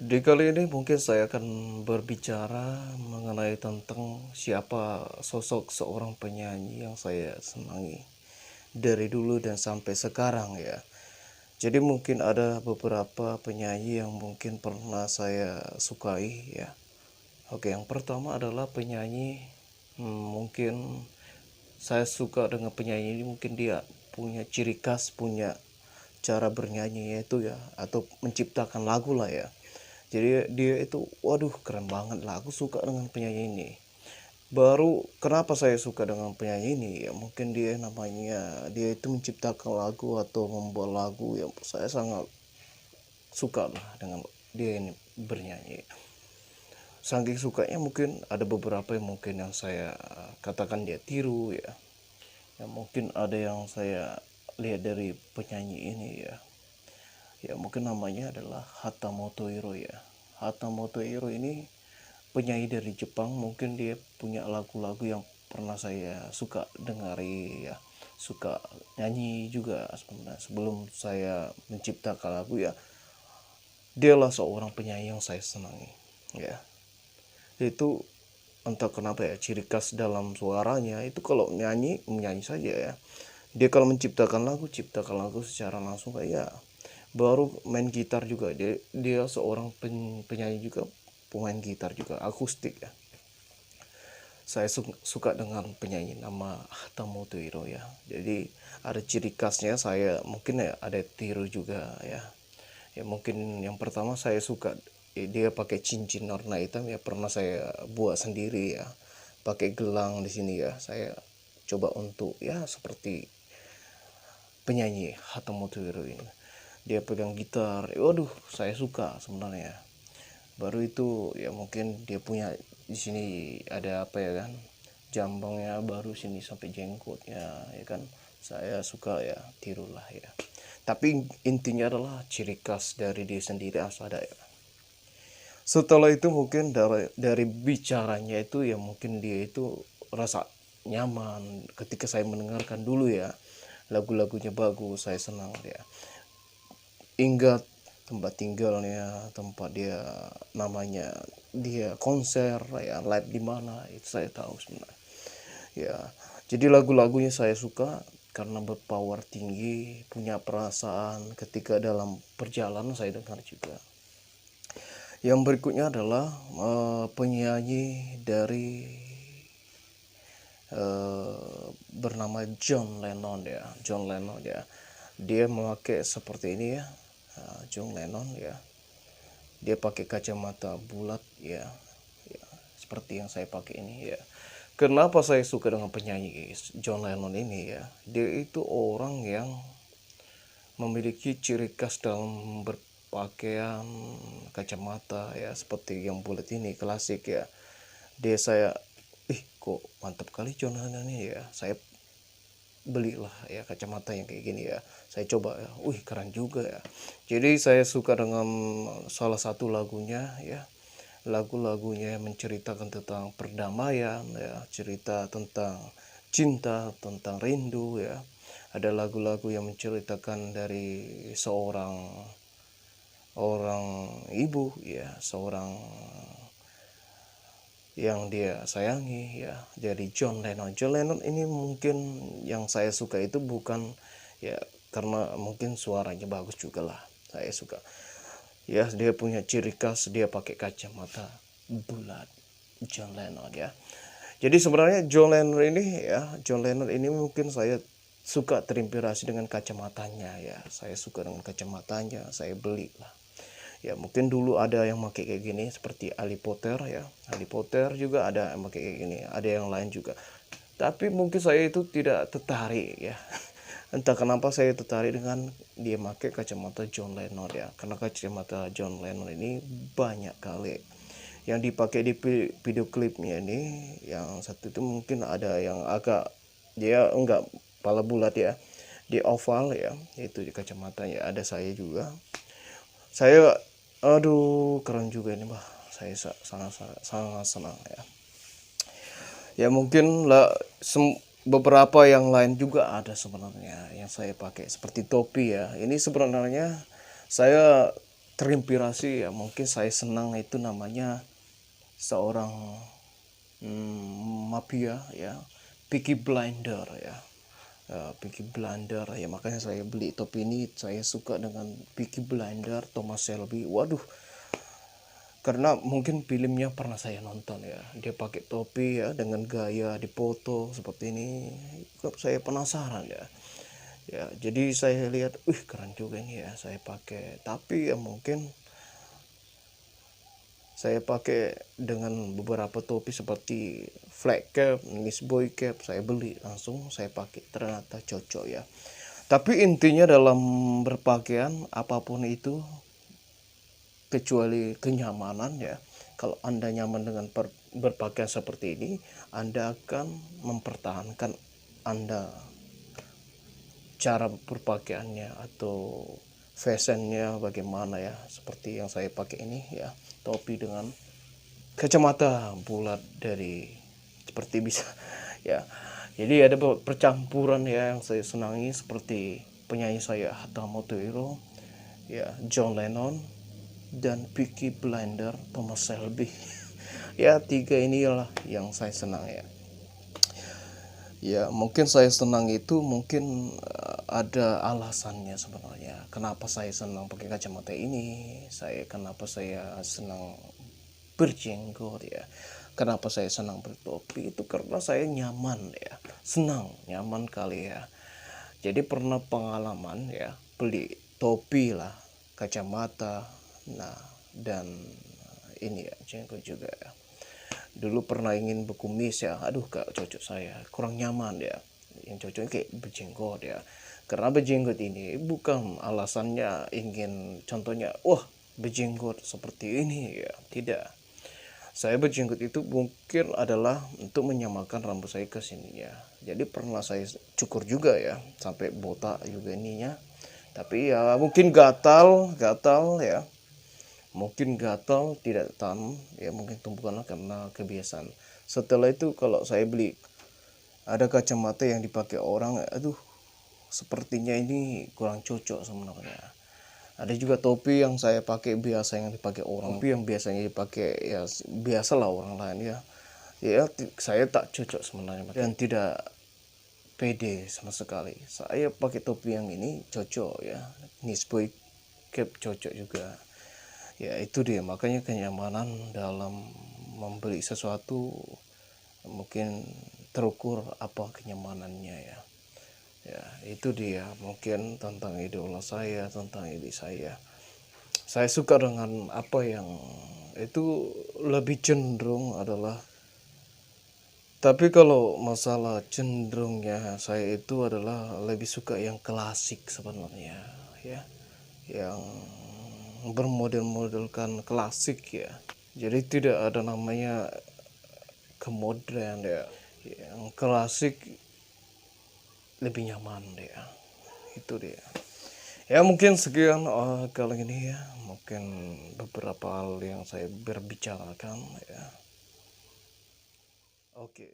Di kali ini mungkin saya akan berbicara mengenai tentang siapa sosok seorang penyanyi yang saya senangi dari dulu dan sampai sekarang ya. Jadi mungkin ada beberapa penyanyi yang mungkin pernah saya sukai ya. Oke, yang pertama adalah penyanyi mungkin saya suka dengan penyanyi ini, mungkin dia punya ciri khas, punya cara bernyanyi itu ya, atau menciptakan lagu lah ya. Jadi dia itu waduh keren banget lah, aku suka dengan penyanyi ini. Baru kenapa saya suka dengan penyanyi ini ya, mungkin dia namanya, dia itu menciptakan lagu atau membuat lagu yang saya sangat suka lah dengan dia ini bernyanyi. Saking sukanya mungkin ada beberapa yang mungkin yang saya katakan dia tiru ya. Ya mungkin ada yang saya lihat dari penyanyi ini ya. Ya mungkin namanya adalah Hata Motohiro ya. Hata Motohiro ini penyanyi dari Jepang, mungkin dia punya lagu-lagu yang pernah saya suka dengari ya, suka nyanyi juga sebenarnya sebelum saya menciptakan lagu ya. Dialah seorang penyanyi yang saya senangi ya. Itu entah kenapa ya, ciri khas dalam suaranya itu kalau nyanyi menyanyi saja ya. Dia kalau ciptakan lagu secara langsung kayak ya. Baru main gitar juga, dia seorang penyanyi juga, pemain gitar juga akustik ya. Saya suka dengan penyanyi nama Tamu Tuiro ya. Jadi ada ciri khasnya, saya mungkin ya ada tiru juga ya. Ya mungkin yang pertama saya suka dia pakai cincin warna hitam ya, pernah saya buat sendiri ya. Pakai gelang di sini ya. Saya coba untuk ya seperti penyanyi Hatamu Tuiro ini. Dia pegang gitar, waduh saya suka sebenarnya. Baru itu ya mungkin dia punya di sini ada apa ya kan, jambangnya baru sini sampai jenggotnya ya kan, saya suka ya, tirulah ya. Tapi intinya adalah ciri khas dari dia sendiri asal ada ya. Setelah itu mungkin dari bicaranya itu ya, mungkin dia itu rasa nyaman ketika saya mendengarkan dulu ya, lagu-lagunya bagus, saya senang dia. Ingat tempat tinggalnya, tempat dia, namanya dia konser ya, live di mana itu saya tahu sebenarnya ya. Jadi lagu-lagunya saya suka karena berpower tinggi, punya perasaan ketika dalam perjalanan saya dengar juga. Yang berikutnya adalah penyanyi dari bernama John Lennon ya. John Lennon ya, dia memakai seperti ini ya. John Lennon ya, dia pakai kacamata bulat ya, ya seperti yang saya pakai ini ya. Kenapa saya suka dengan penyanyi John Lennon ini ya, dia itu orang yang memiliki ciri khas dalam berpakaian, kacamata ya seperti yang bulat ini, klasik ya. Dia saya kok mantap kali John Lennon ini ya, saya belilah ya kacamata yang kayak gini ya, saya coba ya, keren juga ya. Jadi saya suka dengan salah satu lagunya ya, lagu-lagunya yang menceritakan tentang perdamaian ya, cerita tentang cinta, tentang rindu ya. Ada lagu-lagu yang menceritakan dari seorang ibu ya, seorang yang dia sayangi ya, dari John Lennon. John Lennon ini mungkin yang saya suka itu bukan ya karena mungkin suaranya bagus juga lah, saya suka ya, dia punya ciri khas, dia pakai kacamata bulat, John Lennon ya. Jadi sebenarnya John Lennon ini mungkin saya suka terinspirasi dengan kacamatanya ya, saya suka dengan kacamatanya, saya beli lah ya. Mungkin dulu ada yang pakai kayak gini seperti Ali Potter ya, Ali Potter juga ada yang pakai kayak gini, ada yang lain juga, tapi mungkin saya itu tidak tertarik ya. Entah kenapa saya tertarik dengan dia pakai kacamata John Lennon ya, karena kacamata John Lennon ini banyak kali yang dipakai di video klipnya ini. Yang satu itu mungkin ada yang agak, dia enggak pala bulat ya, di oval ya, itu di kacamatanya ada saya juga. Saya aduh keren juga ini bah, saya sangat sangat sangat senang ya. Ya mungkin lah beberapa yang lain juga ada sebenarnya yang saya pakai seperti topi ya. Ini sebenarnya saya terinspirasi ya, mungkin saya senang itu namanya seorang mafia ya, Peaky Blinder ya. Peaky Blinder ya, makanya saya beli topi ini. Saya suka dengan Peaky Blinder Thomas Shelby. Waduh, karena mungkin filmnya pernah saya nonton ya, dia pakai topi ya dengan gaya dipoto seperti ini. Saya penasaran ya. Ya, jadi saya lihat, keren juga ini ya, saya pakai. Tapi ya mungkin saya pakai dengan beberapa topi seperti flag cap, newsboy cap, saya beli langsung saya pakai, ternyata cocok ya. Tapi intinya dalam berpakaian apapun itu kecuali kenyamanan ya. Kalau Anda nyaman dengan berpakaian seperti ini, Anda akan mempertahankan Anda cara berpakaiannya atau fashionnya bagaimana ya, seperti yang saya pakai ini ya, topi dengan kacamata bulat dari seperti bisa ya. Jadi ada percampuran ya yang saya senangi, seperti penyanyi saya Hatta Motohiro ya, John Lennon, dan Peaky Blinder Thomas Shelby. Ya, tiga inilah yang saya senang ya. Ya, mungkin saya senang itu mungkin ada alasannya sebenarnya. Kenapa saya senang pakai kacamata ini? Kenapa saya senang berjenggot ya? Kenapa saya senang bertopi? Itu karena saya nyaman ya. Senang, nyaman kali ya. Jadi pernah pengalaman ya, beli topi lah, kacamata, nah, dan ini ya, jenggot juga ya. Dulu pernah ingin berkumis ya, aduh gak cocok, saya kurang nyaman ya. Yang cocok kayak berjenggot ya. Karena berjenggot ini bukan alasannya ingin contohnya berjenggot seperti ini ya, tidak. Saya berjenggot itu mungkin adalah untuk menyamakan rambut saya ke sini ya. Jadi pernah saya cukur juga ya, sampai botak juga ininya. Tapi ya mungkin gatal ya, mungkin gatal tidak tahan ya, mungkin tumbukanlah karena kebiasaan. Setelah itu kalau saya beli ada kacamata yang dipakai orang, aduh sepertinya ini kurang cocok sebenarnya. Ada juga topi yang saya pakai biasa yang dipakai orang, topi yang biasanya dipakai ya biasalah orang lain ya. Ya saya tak cocok sebenarnya dan tidak pede sama sekali. Saya pakai topi yang ini cocok ya, newsboy cap cocok juga. Ya itu dia, makanya kenyamanan dalam membeli sesuatu mungkin terukur apa kenyamanannya ya. Ya itu dia mungkin tentang idola saya, tentang ide saya. Saya suka dengan apa yang itu lebih cenderung adalah, tapi kalau masalah cenderungnya saya itu adalah lebih suka yang klasik sebenarnya ya, yang bermodel-modelkan klasik ya. Jadi tidak ada namanya kemodern ya, yang klasik lebih nyaman ya. Itu dia. Ya mungkin sekian kali ini ya, mungkin beberapa hal yang saya berbicarakan ya. Oke.